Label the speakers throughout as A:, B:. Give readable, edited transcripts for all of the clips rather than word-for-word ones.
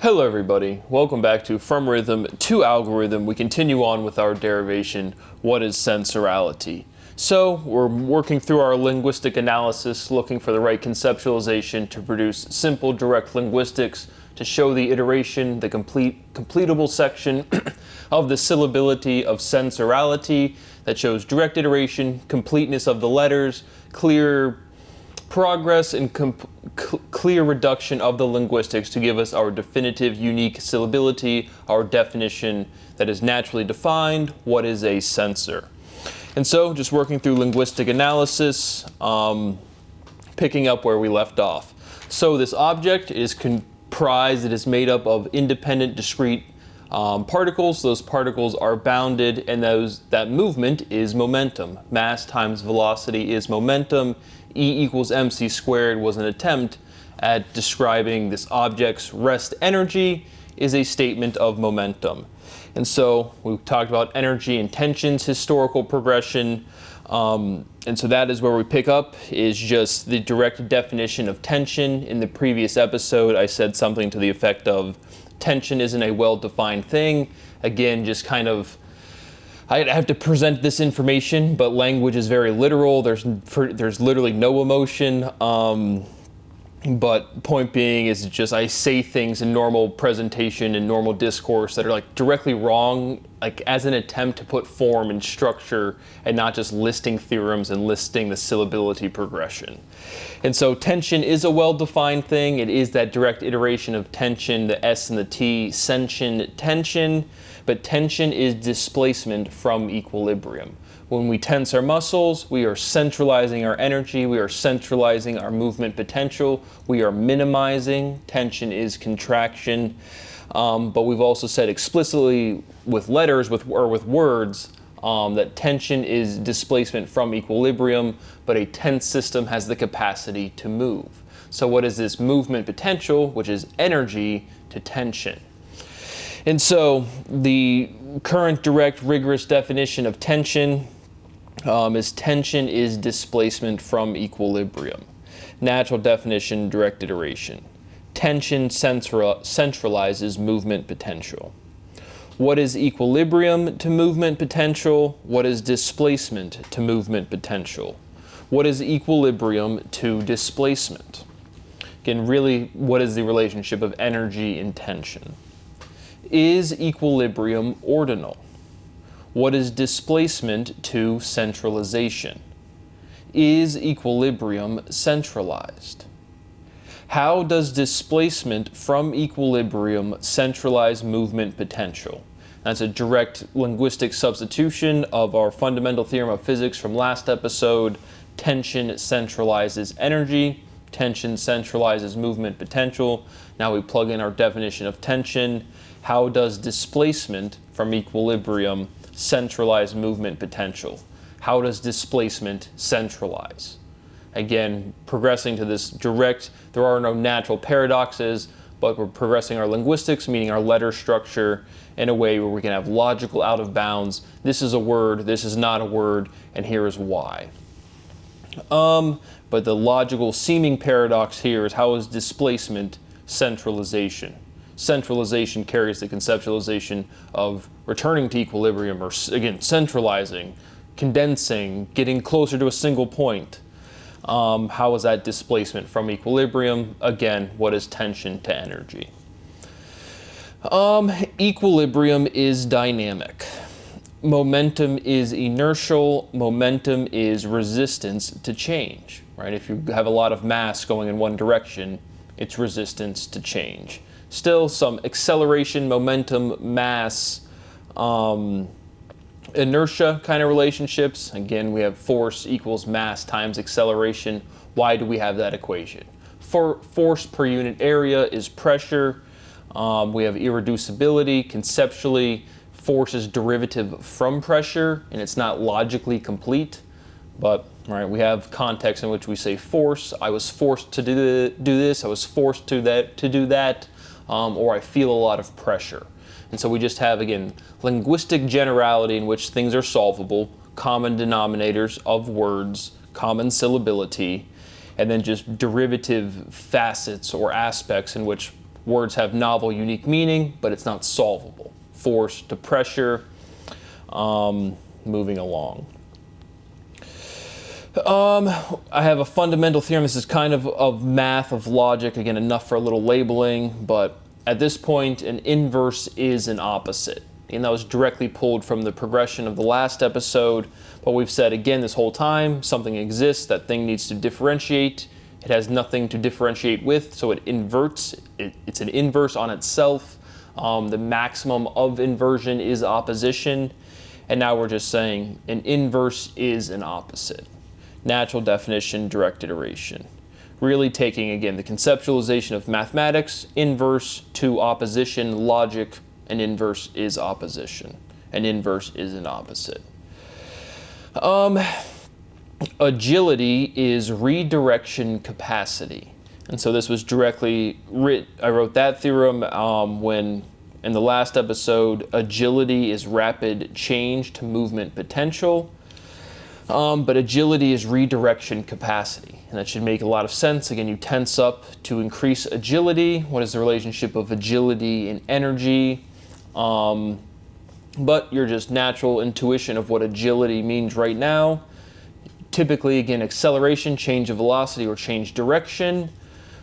A: Hello everybody, welcome back to From Rhythm to Algorithm. We continue on with our derivation, what is sensorality? So we're working through our linguistic analysis, looking for the right conceptualization to produce simple direct linguistics to show the iteration, the completable section of the syllability of sensorality that shows direct iteration, completeness of the letters, clear progress and clear reduction of the linguistics to give us our definitive unique syllability, our definition that is naturally defined, what is a sensor. And so just working through linguistic analysis, picking up where we left off. So this object is comprised, it is made up of independent discrete particles. Those particles are bounded, and that movement is momentum. Mass times velocity is momentum. E equals mc squared was an attempt at describing this object's rest energy is a statement of momentum. And so we talked about energy and tension's historical progression. And so that is where we pick up, is just the direct definition of tension. In the previous episode, I said something to the effect of tension isn't a well-defined thing. Again, just kind of, I have to present this information, but language is very literal. There's literally no emotion. But point being is just I say things in normal presentation and normal discourse that are like directly wrong, like as an attempt to put form and structure and not just listing theorems and listing the syllability progression. And so tension is a well-defined thing. It is that direct iteration of tension, the S and the T, sensation, tension, but tension is displacement from equilibrium. When we tense our muscles, we are centralizing our energy, we are centralizing our movement potential, we are minimizing. Tension is contraction. But we've also said explicitly with letters or with words that tension is displacement from equilibrium, but a tense system has the capacity to move. So what is this movement potential, which is energy, to tension? And so the current direct rigorous definition of tension is tension is displacement from equilibrium. Natural definition, direct iteration. Tension centralizes movement potential. What is equilibrium to movement potential? What is displacement to movement potential? What is equilibrium to displacement? Again, really, what is the relationship of energy and tension? Is equilibrium ordinal? What is displacement to centralization? Is equilibrium centralized? How does displacement from equilibrium centralize movement potential? That's a direct linguistic substitution of our fundamental theorem of physics from last episode. Tension centralizes energy. Tension centralizes movement potential. Now we plug in our definition of tension. How does displacement from equilibrium centralize movement potential? How does displacement centralize? Again, progressing to this direct, there are no natural paradoxes, but we're progressing our linguistics, meaning our letter structure, in a way where we can have logical out of bounds. This is a word, this is not a word, and here is why. But the logical seeming paradox here is, how is displacement centralization? Centralization carries the conceptualization of returning to equilibrium, or again, centralizing, condensing, getting closer to a single point. How is that displacement from equilibrium? Again, what is tension to energy? Equilibrium is dynamic. Momentum is inertial. Momentum is resistance to change, right? If you have a lot of mass going in one direction, it's resistance to change. Still some acceleration, momentum, mass, inertia kind of relationships. Again, we have force equals mass times acceleration. Why do we have that equation? Force per unit area is pressure. We have irreducibility. Conceptually, force is derivative from pressure, and it's not logically complete. But right, we have context in which we say force. I was forced to do this. I was forced to do that. Or I feel a lot of pressure. And so we just have, again, linguistic generality in which things are solvable, common denominators of words, common syllability, and then just derivative facets or aspects in which Words have novel, unique meaning, but it's not solvable. Force to pressure, moving along. I have a fundamental theorem. This is kind of math, of logic, again, enough for a little labeling, but at this point, an inverse is an opposite. And that was directly pulled from the progression of the last episode. But we've said again this whole time, something exists, that thing needs to differentiate. It has nothing to differentiate with, so it inverts. It's an inverse on itself. The maximum of inversion is opposition. And now we're just saying an inverse is an opposite. Natural definition, direct iteration. Really taking, again, the conceptualization of mathematics, inverse to opposition, logic, an inverse is opposition. An inverse is an opposite. Agility is redirection capacity. And so this was directly I wrote that theorem when in the last episode, agility is rapid change to movement potential. But agility is redirection capacity, and that should make a lot of sense. Again, you tense up to increase agility. What is the relationship of agility and energy? But your just natural intuition of what agility means right now. Typically, again, acceleration, change of velocity, or change direction.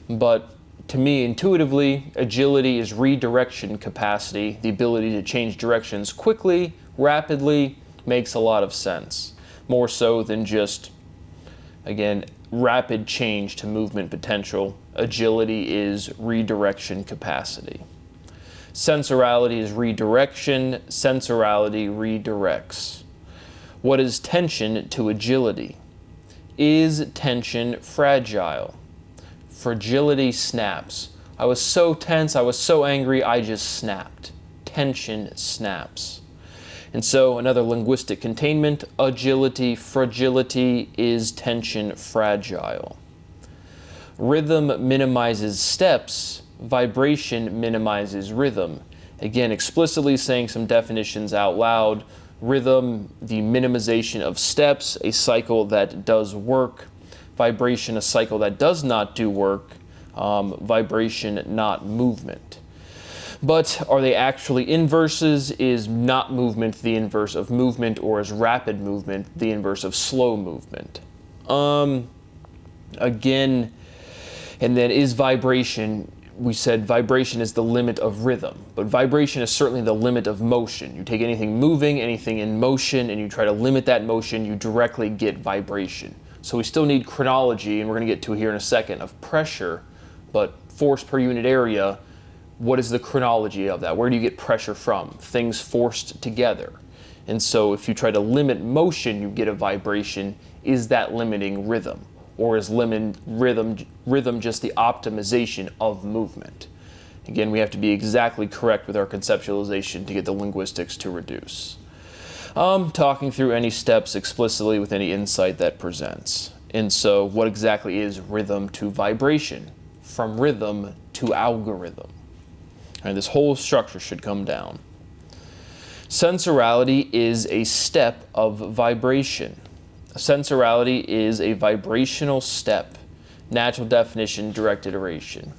A: But to me, intuitively, agility is redirection capacity. The ability to change directions quickly, rapidly, makes a lot of sense. More so than just, again, rapid change to movement potential. Agility is redirection capacity. Sensorality is redirection. Sensorality redirects. What is tension to agility? Is tension fragile? Fragility snaps. I was so tense, I was so angry, I just snapped. Tension snaps. And so another linguistic containment, agility, fragility is tension fragile. Rhythm minimizes steps, vibration minimizes rhythm. Again, explicitly saying some definitions out loud. Rhythm, the minimization of steps, a cycle that does work. Vibration, a cycle that does not do work. Vibration, not movement. But are they actually inverses? Is not movement the inverse of movement, or is rapid movement the inverse of slow movement? Again, and then is vibration, we said vibration is the limit of rhythm, but vibration is certainly the limit of motion. You take anything moving, anything in motion, and you try to limit that motion, you directly get vibration. So we still need chronology, and we're going to get to here in a second, of pressure, but force per unit area. What is the chronology of that? Where do you get pressure from? Things forced together. And so if you try to limit motion, you get a vibration. Is that limiting rhythm? Or is rhythm just the optimization of movement? Again, we have to be exactly correct with our conceptualization to get the linguistics to reduce. Talking through any steps explicitly with any insight that presents. And so what exactly is rhythm to vibration? From rhythm to algorithm. And this whole structure should come down. Sensorality is a step of vibration. Sensorality is a vibrational step. Natural definition, direct iteration.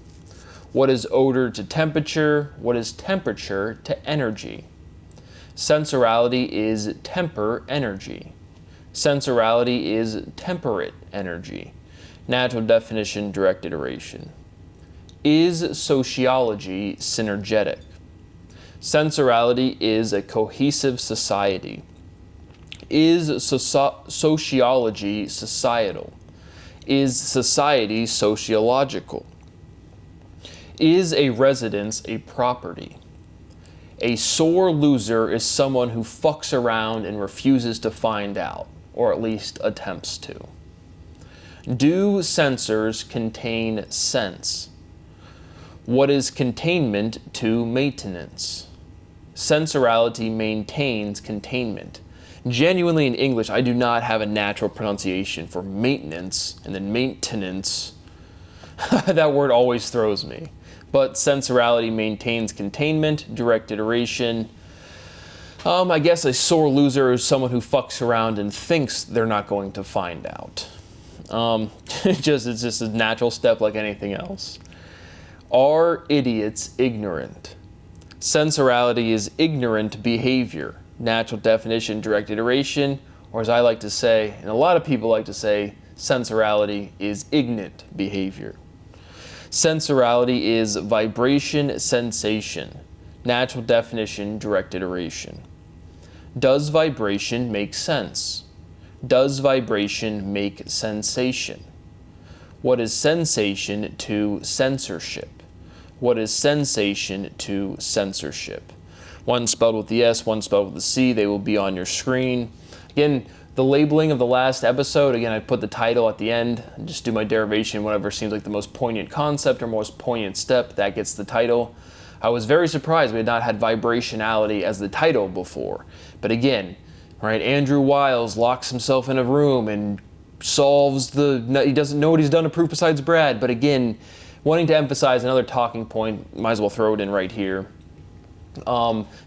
A: What is odor to temperature? What is temperature to energy? Sensorality is temper energy. Sensorality is temperate energy. Natural definition, direct iteration. Is sociology synergetic? Sensorality is a cohesive society. Is sociology societal? Is society sociological? Is a residence a property? A sore loser is someone who fucks around and refuses to find out, or at least attempts to. Do sensors contain sense? What is containment to maintenance? Sensorality maintains containment. Genuinely in English, I do not have a natural pronunciation for maintenance, and then maintenance. That word always throws me. But sensorality maintains containment, direct iteration. I guess a sore loser is someone who fucks around and thinks they're not going to find out. It's just a natural step like anything else. Are idiots ignorant? Sensorality is ignorant behavior. Natural definition, direct iteration, or as I like to say, and a lot of people like to say, sensorality is ignorant behavior. Sensorality is vibration sensation. Natural definition, direct iteration. Does vibration make sense? Does vibration make sensation? What is sensation to censorship? What is sensation to censorship? One spelled with the S, one spelled with the C. They will be on your screen. Again, the labeling of the last episode, again, I put the title at the end. Just do my derivation, whatever seems like the most poignant concept or most poignant step, that gets the title. I was very surprised we had not had vibrationality as the title before. But again, right, Andrew Wiles locks himself in a room and solves he doesn't know what he's done to prove besides Brad. But again, wanting to emphasize another talking point, might as well throw it in right here.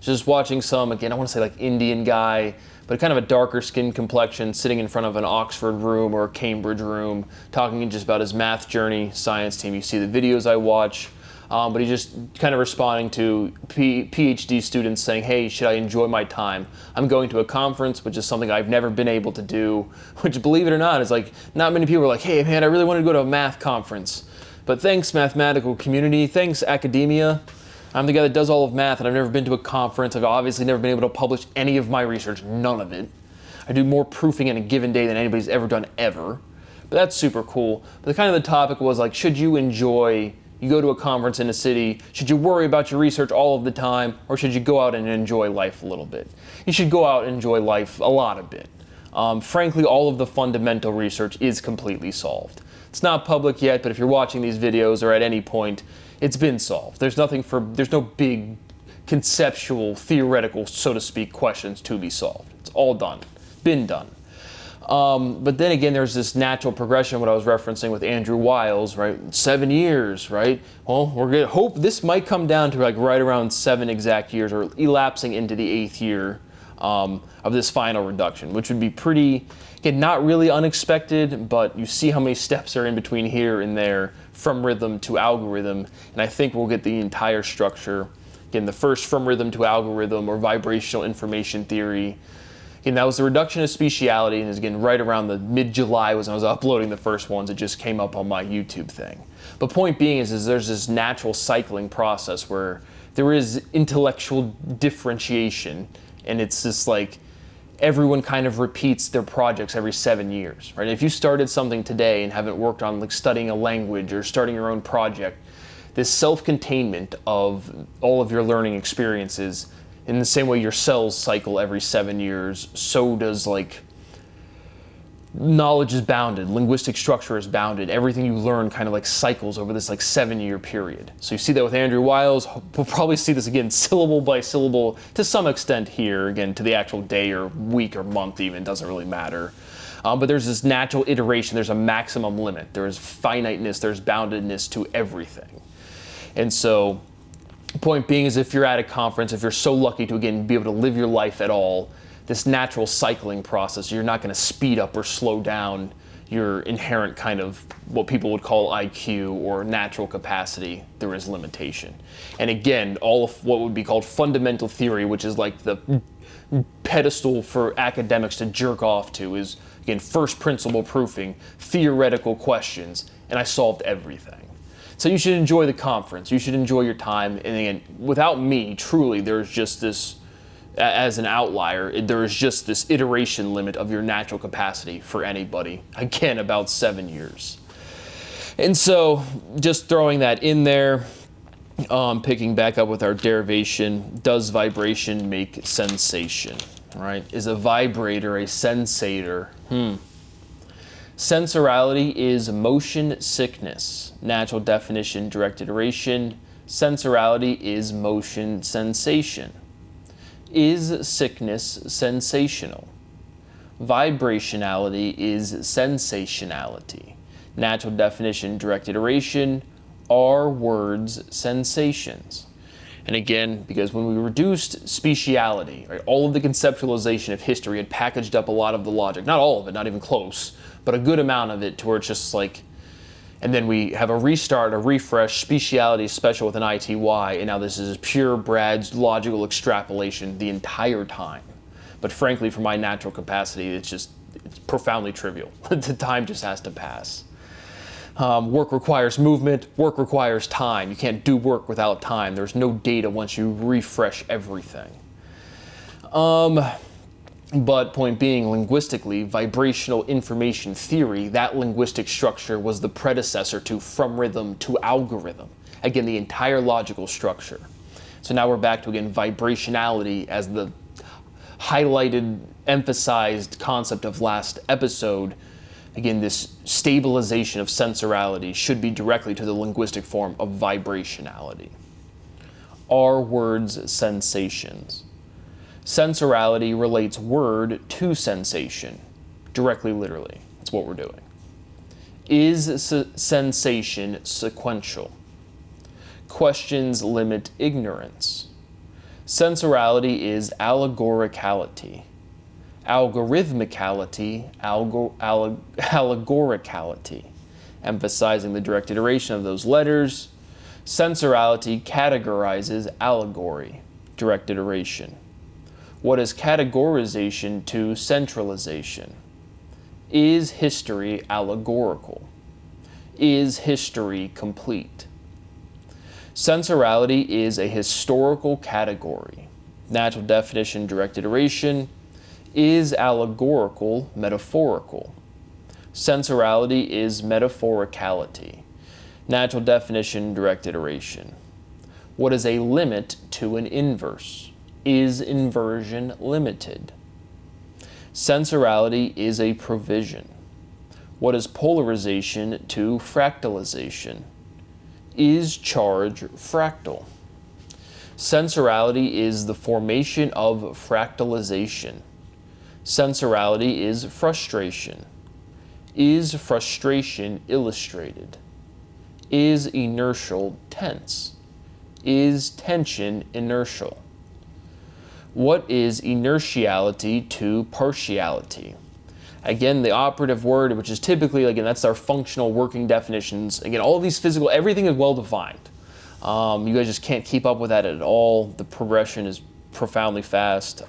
A: Just watching some, again, I want to say like Indian guy, but kind of a darker skin complexion, sitting in front of an Oxford room or a Cambridge room, talking just about his math journey, science team. You see the videos I watch, but he's just kind of responding to PhD students saying, hey, should I enjoy my time? I'm going to a conference, which is something I've never been able to do, which, believe it or not, is like, not many people are like, hey, man, I really want to go to a math conference. But thanks, mathematical community. Thanks, academia. I'm the guy that does all of math, and I've never been to a conference. I've obviously never been able to publish any of my research, none of it. I do more proofing in a given day than anybody's ever done ever. But that's super cool. But the topic was like, should you go to a conference in a city, should you worry about your research all of the time, or should you go out and enjoy life a little bit? You should go out and enjoy life a lot of bit. Frankly, all of the fundamental research is completely solved. It's not public yet, but if you're watching these videos or at any point, it's been solved. There's no big conceptual, theoretical, so to speak, questions to be solved. It's all done, been done. But then again, there's this natural progression, what I was referencing with Andrew Wiles, right? 7 years, right? Well, we're gonna hope this might come down to like right around 7 exact years, or elapsing into the 8th year of this final reduction, which would be pretty, again, not really unexpected, but you see how many steps are in between here and there, from rhythm to algorithm, and I think we'll get the entire structure. Again, the first from rhythm to algorithm, or vibrational information theory. Again, that was the reduction of speciality, and again, right around the mid-July was when I was uploading the first ones. It just came up on my YouTube thing. But point being is there's this natural cycling process where there is intellectual differentiation, and it's just like everyone kind of repeats their projects every 7 years, right? If you started something today and haven't worked on like studying a language or starting your own project, this self-containment of all of your learning experiences, in the same way your cells cycle every 7 years, so does like knowledge is bounded, linguistic structure is bounded. Everything you learn kind of like cycles over this like 7-year period. So you see that with Andrew Wiles. We'll probably see this again syllable by syllable to some extent here, again, to the actual day or week or month even, doesn't really matter. But there's this natural iteration, there's a maximum limit, there's finiteness, there's boundedness to everything. And so, point being is if you're at a conference, if you're so lucky to again be able to live your life at all, this natural cycling process, you're not going to speed up or slow down your inherent kind of what people would call IQ or natural capacity. There is limitation. And again, all of what would be called fundamental theory, which is like the pedestal for academics to jerk off to, is again first principle proofing, theoretical questions, and I solved everything. So you should enjoy the conference, you should enjoy your time, and again, without me, truly, there's just this, as an outlier, there is just this iteration limit of your natural capacity for anybody. Again, about 7 years. And so, just throwing that in there, picking back up with our derivation, does vibration make sensation? Right? Is a vibrator a sensator? Sensorality is motion sickness. Natural definition, direct iteration. Sensorality is motion sensation. Is sickness sensational? Vibrationality is sensationality. Natural definition, direct iteration. Are words sensations? And again, because when we reduced speciality, right, all of the conceptualization of history had packaged up a lot of the logic, not all of it, not even close, but a good amount of it, to where it's just like, And then we have a restart, a refresh, speciality, special with an ITY, and now this is pure Brad's logical extrapolation the entire time. But frankly, for my natural capacity, it's profoundly trivial. The time just has to pass. Work requires movement, work requires time. You can't do work without time. There's no data once you refresh everything. But point being, linguistically, vibrational information theory, that linguistic structure was the predecessor to from rhythm to algorithm. Again, the entire logical structure. So now we're back to, again, vibrationality as the highlighted, emphasized concept of last episode. Again, this stabilization of sensorality should be directly to the linguistic form of vibrationality. Are words sensations? Sensorality relates word to sensation, directly, literally. That's what we're doing. Is sensation sequential? Questions limit ignorance. Sensorality is allegoricality. Algorithmicality, allegoricality, emphasizing the direct iteration of those letters. Sensorality categorizes allegory, direct iteration. What is categorization to centralization? Is history allegorical? Is history complete? Sensorality is a historical category. Natural definition, direct iteration. Is allegorical metaphorical? Sensorality is metaphoricality. Natural definition, direct iteration. What is a limit to an inverse? Is inversion limited? Sensorality is a provision. What is polarization to fractalization? Is charge fractal? Sensorality is the formation of fractalization. Sensorality is frustration. Is frustration illustrated? Is inertial tense? Is tension inertial? What is inertiality to partiality? Again, the operative word, which is typically, again, that's our functional working definitions. Again, all of these physical, everything is well defined. You guys just can't keep up with that at all. The progression is profoundly fast.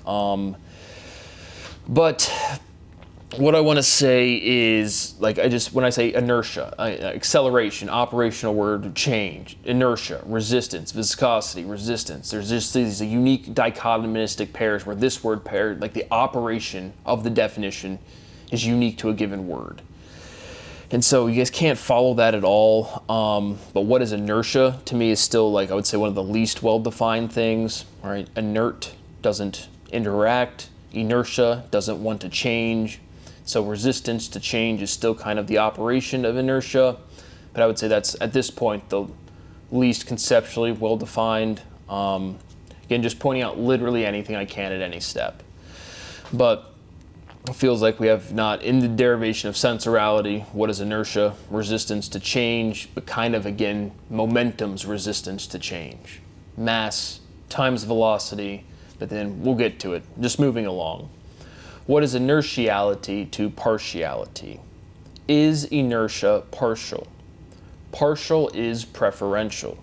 A: But what I want to say is, when I say inertia, acceleration, operational word, change, inertia, resistance, viscosity, resistance. There's just these unique dichotomistic pairs where this word pair, like the operation of the definition, is unique to a given word. And so you guys can't follow that at all. But what is inertia to me is still, I would say, one of the least well-defined things. Right? Inert doesn't interact. Inertia doesn't want to change. So resistance to change is still kind of the operation of inertia, but I would say that's, at this point, the least conceptually well-defined. Again, just pointing out literally anything I can at any step. But it feels like we have not, in the derivation of sensorality, what is inertia? Resistance to change, but kind of, again, momentum's resistance to change. Mass times velocity, but then we'll get to it, just moving along. What is inertiality to partiality? Is inertia partial? Partial is preferential.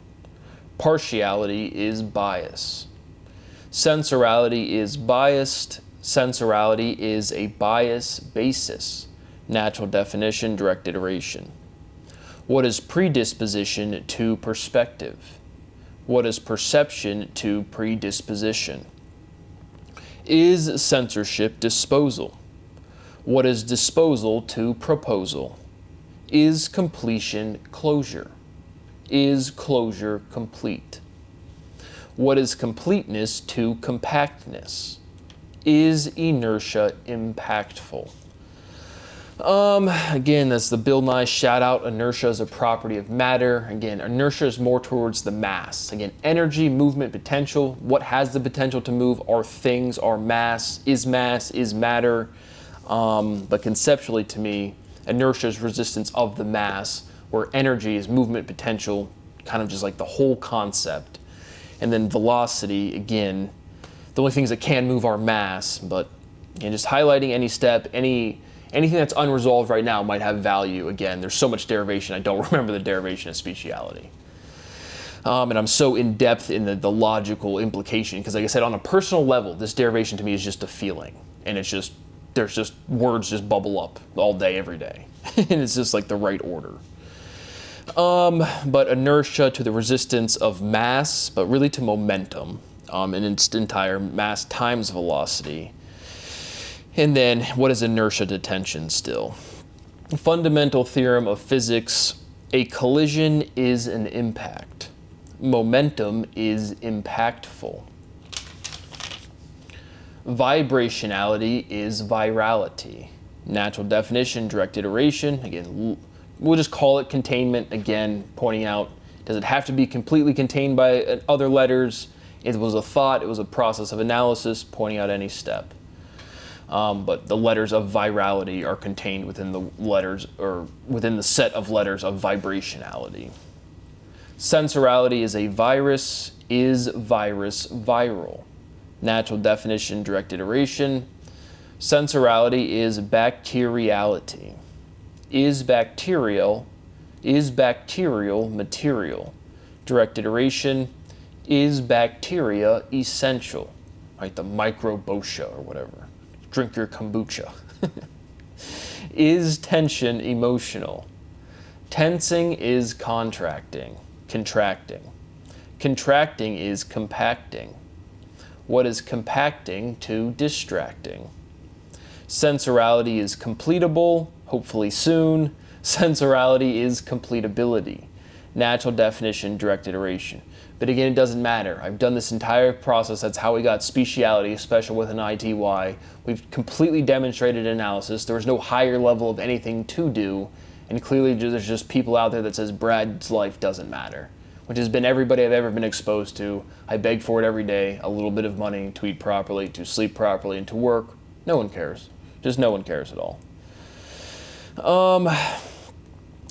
A: Partiality is bias. Sensorality is biased. Sensorality is a bias basis. Natural definition, direct iteration. What is predisposition to perspective? What is perception to predisposition? Is censorship disposal? What is disposal to proposal? Is completion closure? Is closure complete? What is completeness to compactness? Is inertia impactful? Again, that's the Bill Nye shout out. Inertia is a property of matter. Again, inertia is more towards the mass. Again, energy, movement, potential. What has the potential to move are things, are mass is matter. But conceptually to me, inertia is resistance of the mass, where energy is movement, potential, kind of just like the whole concept. And then velocity, again, the only things that can move are mass, but again, just highlighting any step, any Anything that's unresolved right now might have value. Again, there's so much derivation, I don't remember the derivation of speciality. And I'm so in depth in the logical implication, because like I said, on a personal level, this derivation to me is just a feeling. And it's just, there's just words just bubble up all day, every day. And it's just like the right order. But inertia to the resistance of mass, but really to momentum, in its entire mass times velocity. And then what is inertia to tension still? Fundamental theorem of physics, a collision is an impact. Momentum is impactful. Vibrationality is virality. Natural definition, direct iteration. Again, we'll just call it containment. Again, pointing out, does it have to be completely contained by other letters? It was a thought, it was a process of analysis, pointing out any step. But the letters of virality are contained within the letters, or within the set of letters of vibrationality. Sensorality is a virus, is virus viral. Natural definition, direct iteration. Sensorality is bacteriality. Is bacterial material. Direct iteration, is bacteria essential? Right, the microboscia or whatever. Drink your kombucha. Is tension emotional? Tensing is contracting. Contracting is compacting. What is compacting to distracting? Sensorality is completable, hopefully soon. Sensorality is completability. Natural definition, direct iteration. But again, it doesn't matter. I've done this entire process. That's how we got speciality, special with an ITY. We've completely demonstrated analysis. There was no higher level of anything to do. And clearly there's just people out there that says Brad's life doesn't matter, which has been everybody I've ever been exposed to. I beg for it every day, a little bit of money to eat properly, to sleep properly, and to work. No one cares. Just no one cares at all.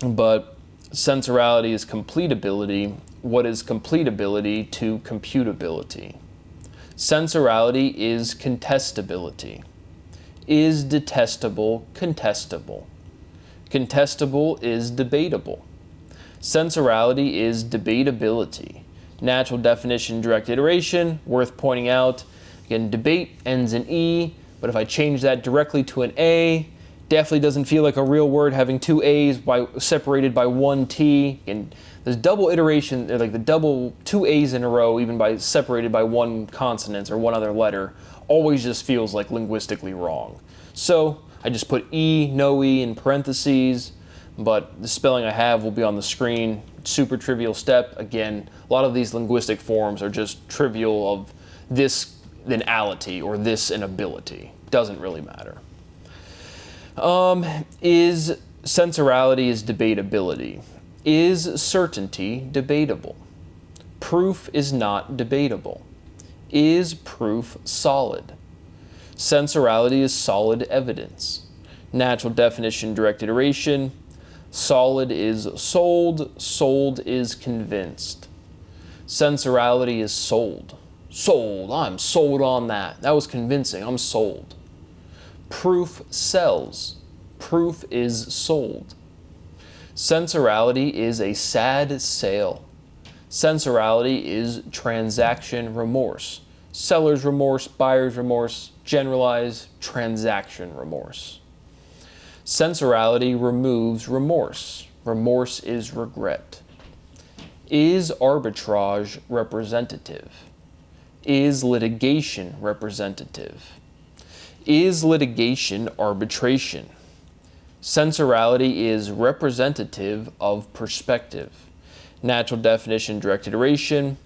A: But sensorality is completability. What is completability to computability? Sensorality is contestability. Is detestable contestable? Contestable is debatable. Sensorality is debatability. Natural definition, direct iteration, worth pointing out. Again, debate ends in E, but if I change that directly to an A, definitely doesn't feel like a real word having two A's separated by one T. And there's double iteration, like the double two A's in a row, even by separated by one consonant or one other letter, always just feels like linguistically wrong. So I just put E, no E in parentheses, but the spelling I have will be on the screen. Super trivial step. Again, a lot of these linguistic forms are just trivial of this inality or this inability. Doesn't really matter. Is sensorality is debatability. Is certainty debatable? Proof is not debatable. Is proof solid? Sensorality is solid evidence. Natural definition, direct iteration. Solid is sold. Sold is convinced. Sensorality is sold. Sold. I'm sold on that. That was convincing. I'm sold. Proof sells. Proof is sold. Sensorality is a sad sale. Sensorality is transaction remorse. Seller's remorse, buyer's remorse, generalized transaction remorse. Sensorality removes remorse. Remorse is regret. Is arbitrage representative? Is litigation representative? Is litigation arbitration? Sensorality is representative of perspective. Natural definition, direct iteration.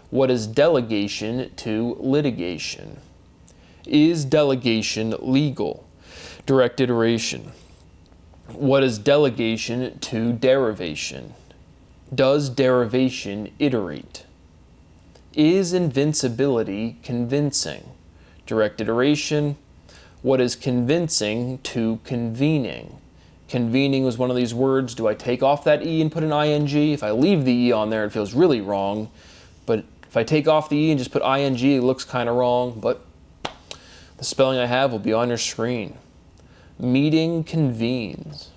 A: What is delegation to litigation? Is delegation legal? Direct iteration. What is delegation to derivation? Does derivation iterate? Is invincibility convincing? Direct iteration. What is convincing to convening? Convening was one of these words. Do I take off that E and put an ing? If I leave the E on there, it feels really wrong. But if I take off the E and just put ing, it looks kind of wrong. But the spelling I have will be on your screen. Meeting convenes.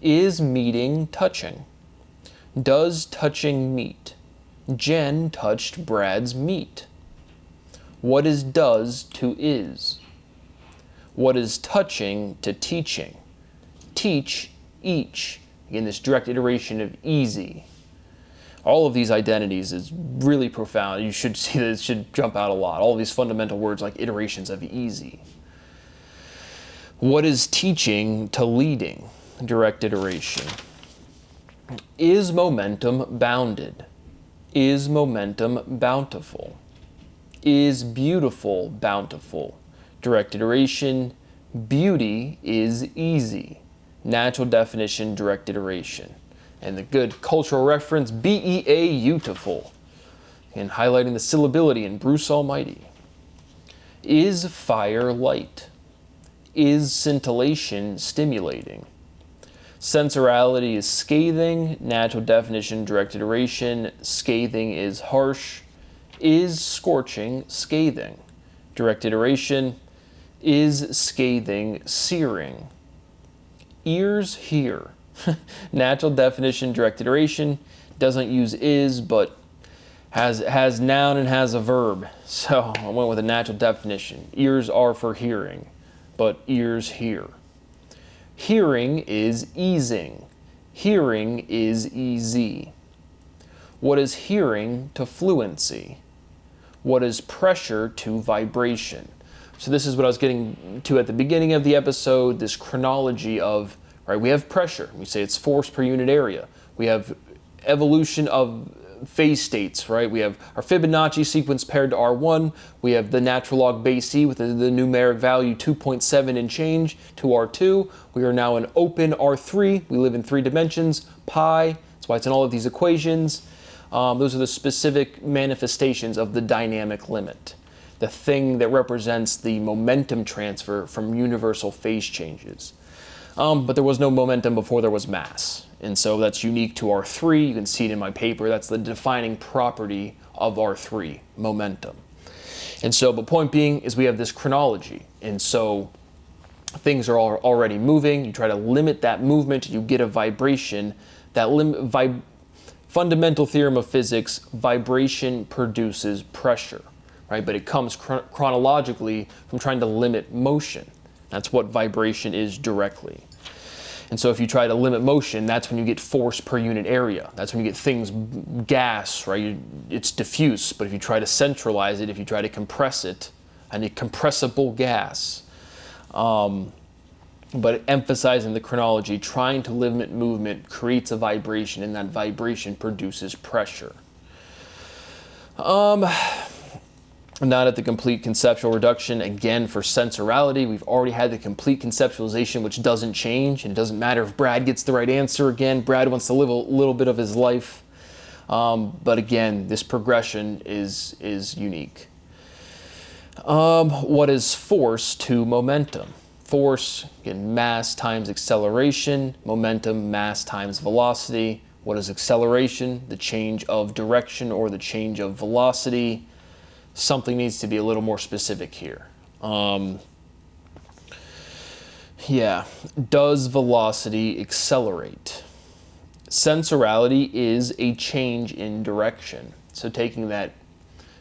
A: Is meeting touching? Does touching meet? Jen touched Brad's meat. What is does to is? What is touching to teaching? Teach, each. Again, this direct iteration of easy. All of these identities is really profound. You should see that it should jump out a lot. All of these fundamental words like iterations of easy. What is teaching to leading? Direct iteration. Is momentum bounded? Is momentum bountiful? Is beautiful bountiful? Direct iteration. Beauty is easy. Natural definition, direct iteration. And the good cultural reference, BEA, beautiful. And highlighting the syllability in Bruce Almighty. Is fire light? Is scintillation stimulating? Sensorality is scathing. Natural definition, direct iteration. Scathing is harsh. Is scorching scathing? Direct iteration. Is scathing searing? Ears hear. Natural definition, direct iteration. Doesn't use is, but has noun and has a verb. So I went with a natural definition. Ears are for hearing, but ears hear. Hearing is easing. Hearing is easy. What is hearing to fluency? What is pressure to vibration? So this is what I was getting to at the beginning of the episode, this chronology of, right, we have pressure. We say it's force per unit area. We have evolution of phase states, right? We have our Fibonacci sequence paired to R1. We have the natural log base E with the numeric value 2.7 and change to R2. We are now in open R3. We live in 3 dimensions, pi. That's why it's in all of these equations. Those are the specific manifestations of the dynamic limit, the thing that represents the momentum transfer from universal phase changes. But there was no momentum before there was mass. And so that's unique to R3. You can see it in my paper. That's the defining property of R3, momentum. And so, but point being is we have this chronology. And so things are already moving. You try to limit that movement, you get a vibration. That fundamental theorem of physics, vibration produces pressure, right? But it comes chronologically from trying to limit motion. That's what vibration is directly. And so if you try to limit motion, that's when you get force per unit area. That's when you get things, gas, right? It's diffuse, but if you try to centralize it, if you try to compress it, and a compressible gas. But emphasizing the chronology, trying to limit movement creates a vibration, and that vibration produces pressure. Not at the complete conceptual reduction. Again, for sensorality, we've already had the complete conceptualization, which doesn't change. And it doesn't matter if Brad gets the right answer again. Brad wants to live a little bit of his life. But again, this progression is unique. What is force to momentum? Force, again, mass times acceleration. Momentum, mass times velocity. What is acceleration? The change of direction or the change of velocity. Something needs to be a little more specific here. Does velocity accelerate? Sensorality is a change in direction. So taking that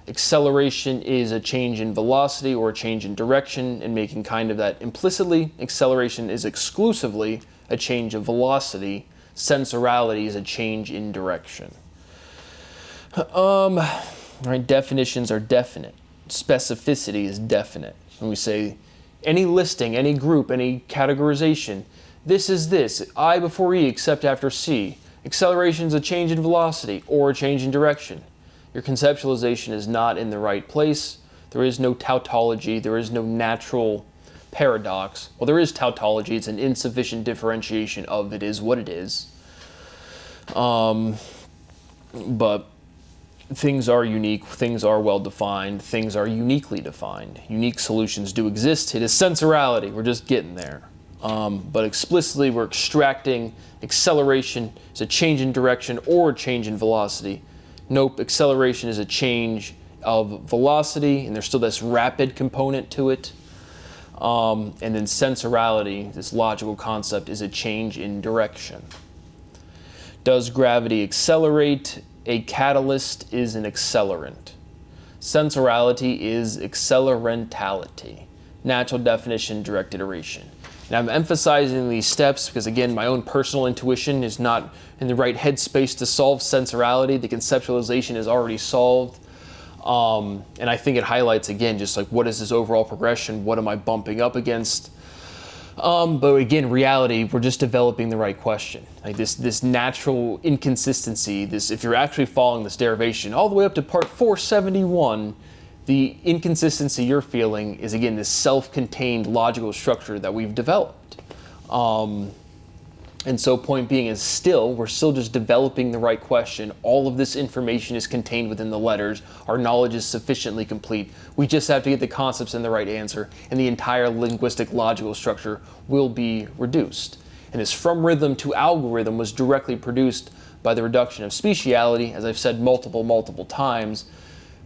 A: acceleration is a change in velocity or a change in direction and making kind of that implicitly, acceleration is exclusively a change of velocity. Sensorality is a change in direction. Right, definitions are definite. Specificity is definite. When we say any listing, any group, any categorization, this is this, I before E except after C. Acceleration is a change in velocity or a change in direction. Your conceptualization is not in the right place. There is no tautology. There is no natural paradox. Well, there is tautology. It's an insufficient differentiation of it is what it is. But things are unique, things are well defined, things are uniquely defined. Unique solutions do exist. It is sensorality, we're just getting there. But explicitly we're extracting acceleration is a change in direction or a change in velocity. Nope, acceleration is a change of velocity and there's still this rapid component to it. And then sensorality, this logical concept, is a change in direction. Does gravity accelerate? A catalyst is an accelerant. Sensorality is accelentality. Natural definition, direct iteration. And I'm emphasizing these steps because, again, my own personal intuition is not in the right headspace to solve sensorality. The conceptualization is already solved. And I think it highlights, again, just like what is this overall progression? What am I bumping up against? But again, reality, we're just developing the right question. Like this natural inconsistency, if you're actually following this derivation all the way up to part 471, the inconsistency you're feeling is, again, this self-contained logical structure that we've developed. And so point being is we're still just developing the right question. All of this information is contained within the letters. Our knowledge is sufficiently complete. We just have to get the concepts in the right answer, and the entire linguistic logical structure will be reduced. And this from rhythm to algorithm was directly produced by the reduction of speciality, as I've said multiple times,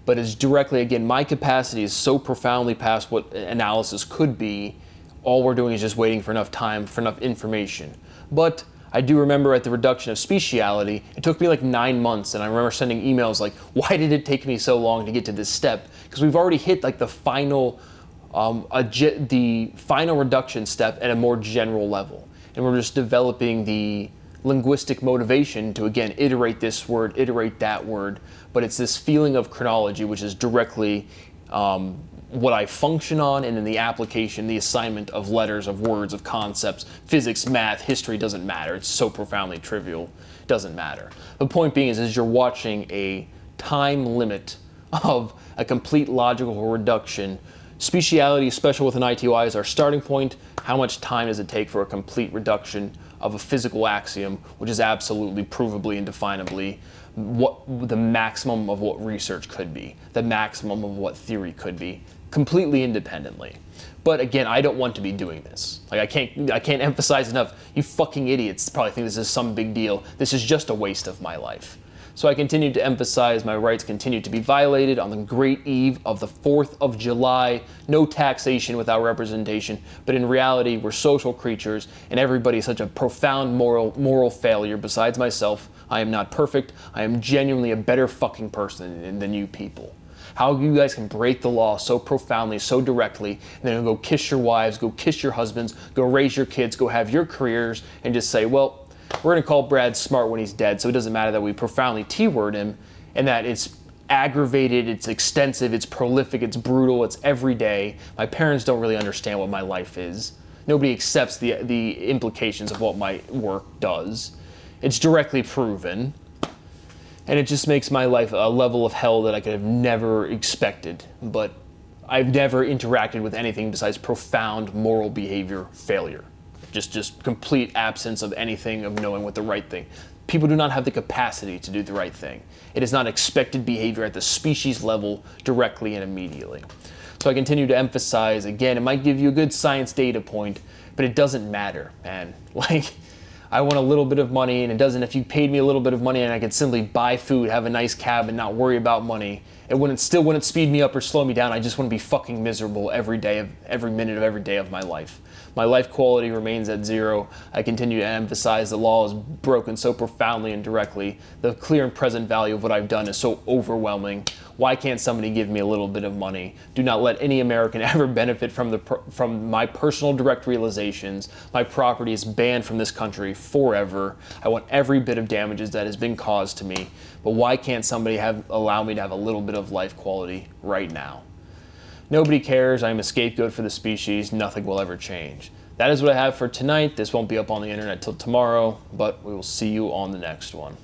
A: but it's directly, again, my capacity is so profoundly past what analysis could be. All we're doing is just waiting for enough time, for enough information. But I do remember at the reduction of speciality, it took me like 9 months, and I remember sending emails like, why did it take me so long to get to this step? Because we've already hit like the final reduction step at a more general level. And we're just developing the linguistic motivation to, again, iterate this word, iterate that word. But it's this feeling of chronology, which is directly what I function on, and then the application, the assignment of letters, of words, of concepts. Physics, math, history doesn't matter. It's so profoundly trivial. It doesn't matter. The point being is you're watching a time limit of a complete logical reduction. Speciality, special with an ITY, is our starting point. How much time does it take for a complete reduction of a physical axiom, which is absolutely, provably, and definably what the maximum of what research could be, the maximum of what theory could be, completely independently. But again, I don't want to be doing this. Like I can't emphasize enough. You fucking idiots probably think this is some big deal. This is just a waste of my life. So I continue to emphasize my rights continue to be violated on the great eve of the 4th of July. No taxation without representation. But in reality, we're social creatures, and everybody is such a profound moral failure besides myself. I am not perfect. I am genuinely a better fucking person than you people. How you guys can break the law so profoundly, so directly, and then go kiss your wives, go kiss your husbands, go raise your kids, go have your careers, and just say, well, we're going to call Brad smart when he's dead, so it doesn't matter that we profoundly T-word him, and that it's aggravated, it's extensive, it's prolific, it's brutal, it's every day. My parents don't really understand what my life is. Nobody accepts the implications of what my work does. It's directly proven. And it just makes my life a level of hell that I could have never expected. But I've never interacted with anything besides profound moral behavior failure. Just complete absence of anything of knowing what the right thing. People do not have the capacity to do the right thing. It is not expected behavior at the species level directly and immediately. So I continue to emphasize, again, it might give you a good science data point, but it doesn't matter, man. Like, I want a little bit of money, and it doesn't. If you paid me a little bit of money and I could simply buy food, have a nice cab, and not worry about money, it wouldn't speed me up or slow me down. I just want to be fucking miserable every minute of every day of my life. My life quality remains at 0. I continue to emphasize the law is broken so profoundly and directly. The clear and present value of what I've done is so overwhelming. Why can't somebody give me a little bit of money? Do not let any American ever benefit from my personal direct realizations. My property is banned from this country forever. I want every bit of damages that has been caused to me. But why can't somebody allow me to have a little bit of life quality right now? Nobody cares. I'm a scapegoat for the species. Nothing will ever change. That is what I have for tonight. This won't be up on the internet till tomorrow, but we will see you on the next one.